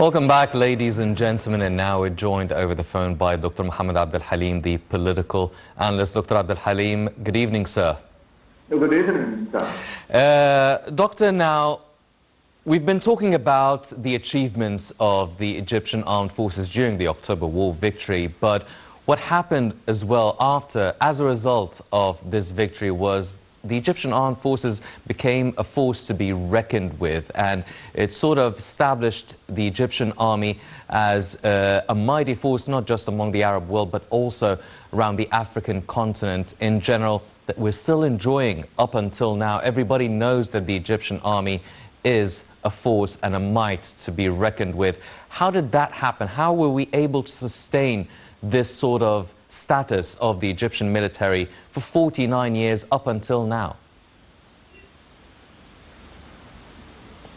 Welcome back, ladies and gentlemen, and now we're joined over the phone by Dr. Mohammed Abdul Halim, the political analyst. Dr. Abdul Halim, good evening, sir. Good evening, sir. Doctor, now, we've been talking about the achievements of the Egyptian armed forces during the October War victory, but what happened as well after, as a result of this victory, was the Egyptian armed forces became a force to be reckoned with, and it sort of established the Egyptian army as a mighty force, not just among the Arab world, but also around the African continent in general, that we're still enjoying up until now. Everybody knows that the Egyptian army is a force and a might to be reckoned with. How did that happen? How were we able to sustain this sort of status of the Egyptian military for 49 years up until now?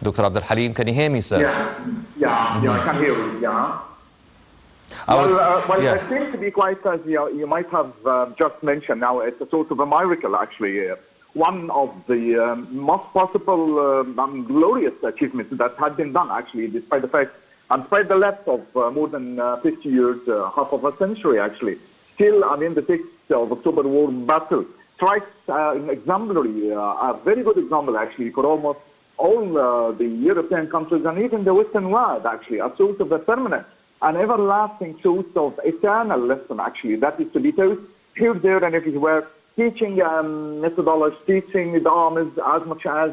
Dr. Abdul Halim, can you hear me, sir? Yeah, I can hear you, yeah. It seems to be quite, as you might have just mentioned now, it's a sort of a miracle, actually. One of the most possible and glorious achievements that had been done, actually, despite the fact, and despite the lapse of more than 50 years, half of a century, actually. Still, I mean, the 6th of October War battle strikes an exemplary, a very good example, actually, for almost all the European countries and even the Western world, actually, a sort of a permanent and everlasting source of eternal lesson, actually, that is to be taught here, there, and everywhere, teaching methodology, teaching the armies as much as,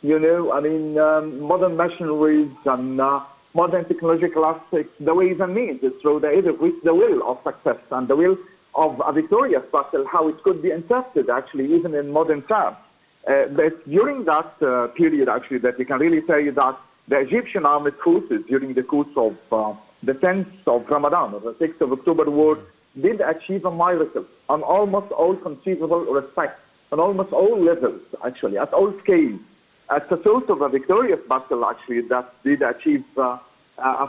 modern machineries and modern technological aspects, the ways and means, through with the will of success and the will of a victorious battle, how it could be interpreted, actually, even in modern terms. But during that period, actually, that we can really say that the Egyptian armed forces, during the course of the 10th of Ramadan, or the 6th of October War, did achieve a miracle on almost all conceivable respects, on almost all levels, actually, at all scales. It's a sort of a victorious battle, actually, that did achieve a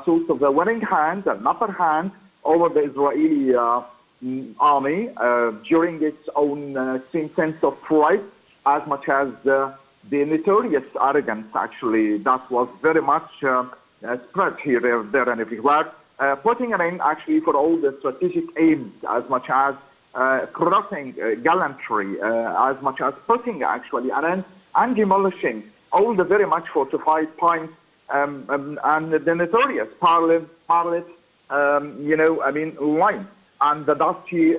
sort of a winning hand, an upper hand over the Israeli army during its own sense of pride, as much as the notorious arrogance, actually, that was very much spread here, there, and everywhere, putting an end, actually, for all the strategic aims, as much as crossing gallantry, as much as putting, actually, an end and demolishing all the very much fortified points and the notorious parallel line and the dusty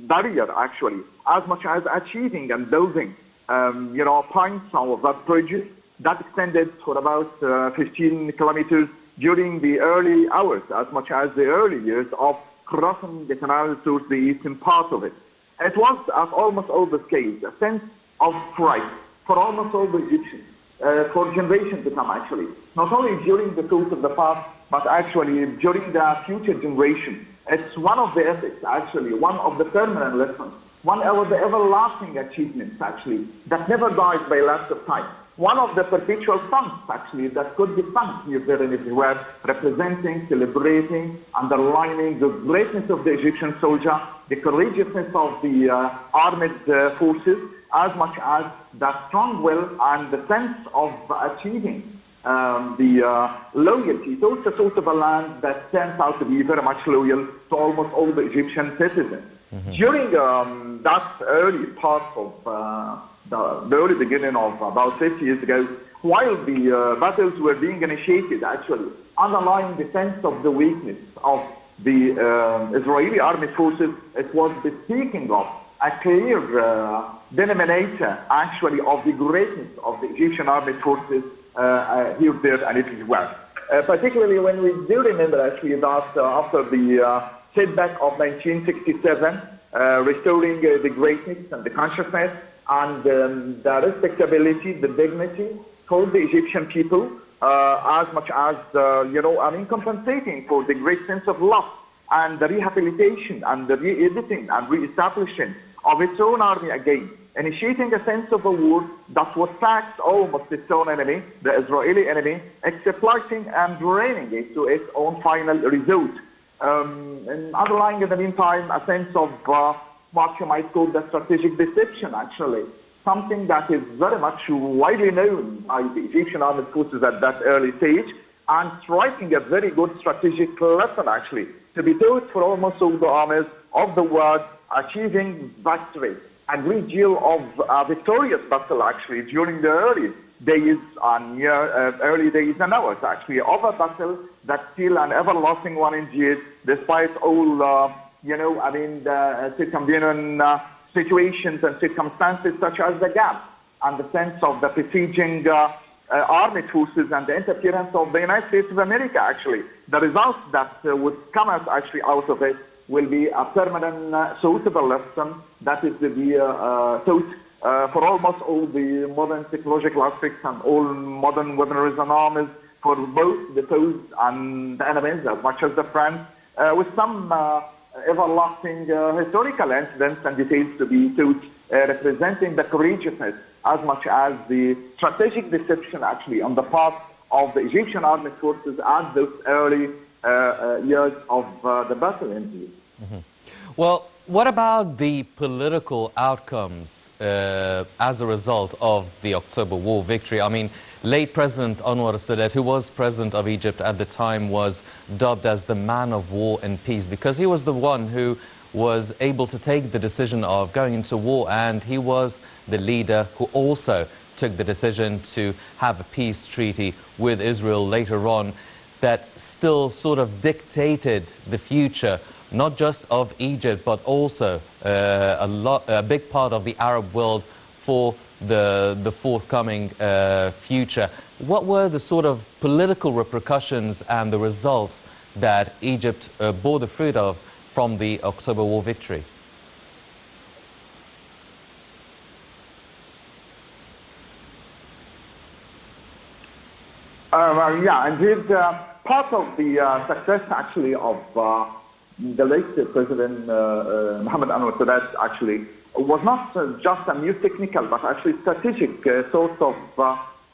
barrier, actually, as much as achieving and building, points of that bridges that extended for about 15 kilometers during the early hours, as much as the early years of crossing the canal towards the eastern part of it. It was, at almost all the scales, a sense of pride for almost all the Egyptians, for generations to come, actually. Not only during the course of the past, but actually during the future generation. It's one of the ethics, actually, one of the permanent lessons, one of the everlasting achievements, actually, that never dies by lapse of time. One of the perpetual songs, actually, that could be sung here, there, and everywhere, representing, celebrating, underlining the greatness of the Egyptian soldier, the courageousness of the armed forces, as much as that strong will and the sense of achieving the loyalty. So it's a sort of a land that turns out to be very much loyal to almost all the Egyptian citizens. During that early part of the early beginning of about 50 years ago, while the battles were being initiated, actually, underlying the sense of the weakness of the Israeli army forces, it was the speaking of a clear denominator, actually, of the greatness of the Egyptian armed forces here, there, and everywhere. Particularly when we do remember, actually, that after the setback of 1967, restoring the greatness and the consciousness and the respectability, the dignity for the Egyptian people, as much as, compensating for the great sense of loss and the rehabilitation and the re-editing and re-establishing of its own army again, initiating a sense of a war that was taxed almost its own enemy, the Israeli enemy, exploiting and draining it to its own final result. And underlying in the meantime a sense of what you might call the strategic deception, actually. Something that is very much widely known by the Egyptian armed forces at that early stage, and striking a very good strategic lesson, actually, to be taught for almost all the armies of the world, achieving victory. A great deal of victorious battle, actually, during the early days and hours, actually, of a battle that's still an everlasting one indeed, despite all, the circumventing situations and circumstances such as the gap and the sense of the besieging armed forces and the interference of the United States of America, actually. The results that would come out of it will be a permanent suitable lesson that is to be taught for almost all the modern technological aspects and all modern weaponry and armies for both the foes and the enemies as much as the friends, with some everlasting historical incidents and details to be taught, representing the courageousness as much as the strategic deception, actually, on the part of the Egyptian armed forces at those early years of the battle, indeed. Mm-hmm. Well, what about the political outcomes as a result of the October War victory? I mean, late President Anwar Sadat, who was president of Egypt at the time, was dubbed as the man of war and peace because he was the one who was able to take the decision of going into war, and he was the leader who also took the decision to have a peace treaty with Israel later on that still sort of dictated the future, not just of Egypt, but also a big part of the Arab world for the forthcoming future. What were the sort of political repercussions and the results that Egypt bore the fruit of from the October War victory? Yeah, indeed. Part of the success, actually, of the late President Mohammed Anwar Sadat, actually, was not just a mere technical, but actually strategic sort of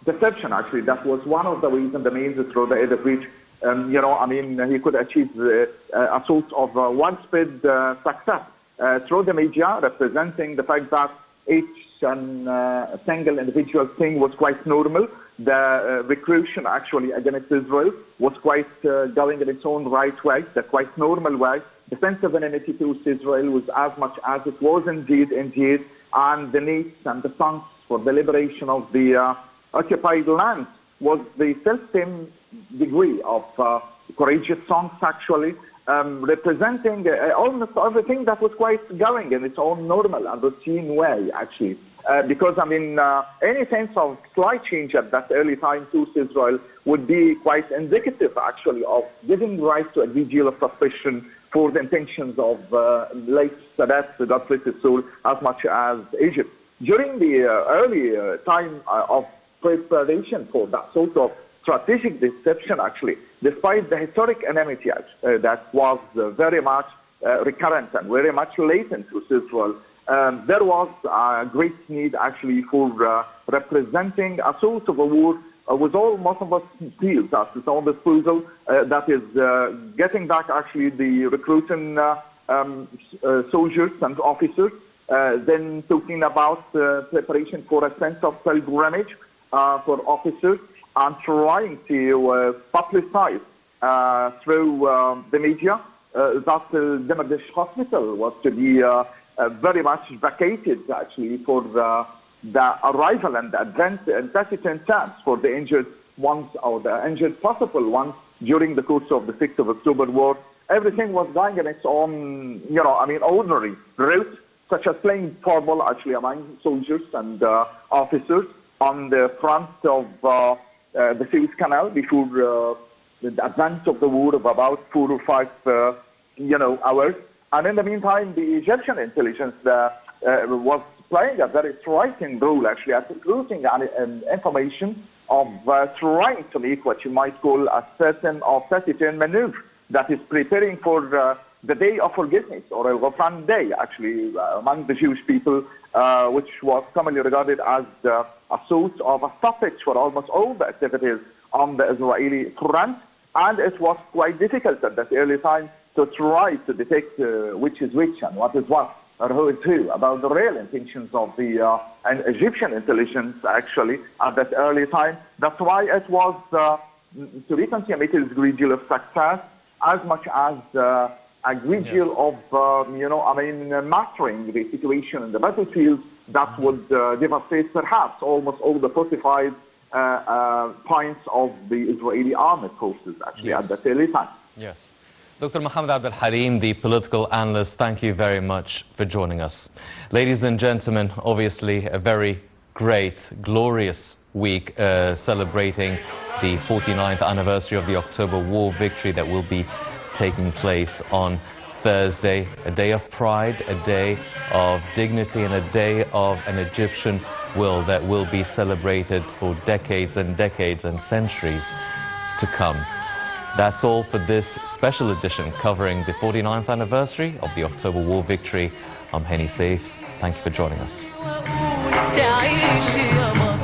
deception, actually. That was one of the reasons, the means through the aid of which, he could achieve a sort of widespread success through the media, representing the fact that each single individual thing was quite normal. The recruitment, actually, against Israel was quite going in its own right way, the quite normal way. The sense of enmity towards Israel was as much as it was indeed, and the needs and the songs for the liberation of the occupied lands was the same degree of courageous songs, actually, representing almost everything that was quite going in its own normal and routine way, actually. Because, any sense of slight change at that early time to Israel would be quite indicative, actually, of giving rise to a great deal of suspicion for the intentions of late Sadat, God bless his soul, as much as Egypt. During the early time of preparation for that sort of strategic deception, actually, despite the historic enmity that was very much recurrent and very much latent to Israel, there was a great need, actually, for representing a sort of a war with all most of us feels at its own disposal, that is getting back, actually, the recruiting soldiers and officers, then talking about preparation for a sense of pilgrimage for officers, and trying to publicize through the media that the Demirdish Hospital was to be very much vacated, actually, for the arrival and the advent and taciturn terms for the injured ones or the injured possible ones during the course of the 6th of October War. Everything was going in its own, ordinary route, such as playing football, actually, among soldiers and officers on the front of the Suez Canal before the advance of the war of about 4 or 5, hours. And in the meantime, the Egyptian intelligence was playing a very striking role, actually, at recruiting information of trying to make what you might call a certain taciturn maneuver that is preparing for the Day of Forgiveness, or El-Ghufran Day, actually, among the Jewish people, which was commonly regarded as a sort of a stoppage for almost all the activities on the Israeli front. And it was quite difficult at that early time to try to detect which is which and what is what, or who is who, about the real intentions of the Egyptian intelligence, actually, at that early time. That's why it was to be consummated is a great deal of success, as much as a great deal of, mastering the situation in the battlefield that would devastate perhaps almost all the fortified points of the Israeli armed forces, actually, at that early time. Yes. Dr. Mohammed Abdul Halim, the political analyst, thank you very much for joining us. Ladies and gentlemen, obviously a very great, glorious week celebrating the 49th anniversary of the October War victory that will be taking place on Thursday, a day of pride, a day of dignity, and a day of an Egyptian will that will be celebrated for decades and decades and centuries to come. That's all for this special edition covering the 49th anniversary of the October War victory. I'm Henny Saif. Thank you for joining us.